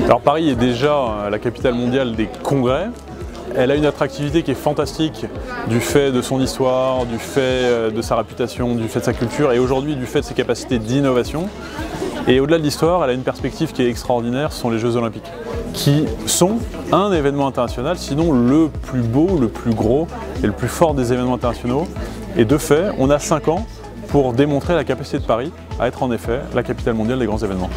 Alors Paris est déjà la capitale mondiale des congrès. Elle a une attractivité qui est fantastique du fait de son histoire, du fait de sa réputation, du fait de sa culture et aujourd'hui du fait de ses capacités d'innovation. Et au-delà de l'histoire, elle a une perspective qui est extraordinaire, ce sont les Jeux Olympiques, qui sont un événement international, sinon le plus beau, le plus gros et le plus fort des événements internationaux. Et de fait, on a 5 ans pour démontrer la capacité de Paris à être en effet la capitale mondiale des grands événements.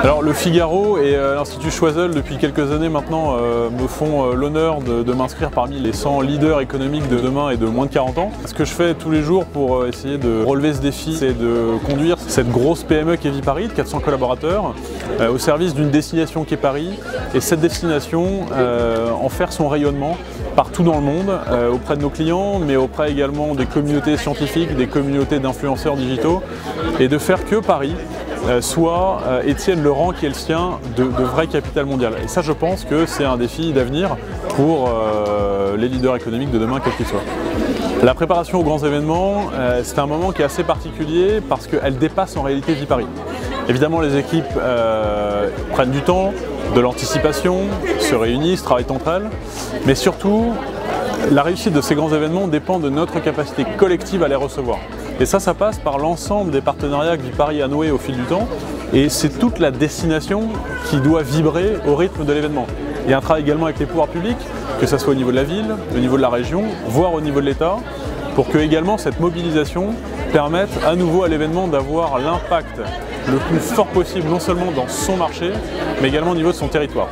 Alors le Figaro et l'Institut Choiseul depuis quelques années maintenant me font l'honneur de m'inscrire parmi les 100 leaders économiques de demain et de moins de 40 ans. Ce que je fais tous les jours pour essayer de relever ce défi, c'est de conduire cette grosse PME qui est Viparis, de 400 collaborateurs, au service d'une destination qui est Paris et cette destination en faire son rayonnement partout dans le monde, auprès de nos clients, mais auprès également des communautés scientifiques, des communautés d'influenceurs digitaux et de faire que Paris soit et tienne le rang qui est le sien de vraie capitale mondiale. Et ça, je pense que c'est un défi d'avenir pour les leaders économiques de demain, quels qu'ils soient. La préparation aux grands événements, c'est un moment qui est assez particulier parce qu'elle dépasse en réalité Viparis. Évidemment, les équipes prennent du temps, de l'anticipation, se réunissent, travaillent entre elles, mais surtout, la réussite de ces grands événements dépend de notre capacité collective à les recevoir. Et ça passe par l'ensemble des partenariats que Viparis a noués au fil du temps. Et c'est toute la destination qui doit vibrer au rythme de l'événement. Il y a un travail également avec les pouvoirs publics, que ce soit au niveau de la ville, au niveau de la région, voire au niveau de l'État, pour que également cette mobilisation permette à nouveau à l'événement d'avoir l'impact le plus fort possible, non seulement dans son marché, mais également au niveau de son territoire.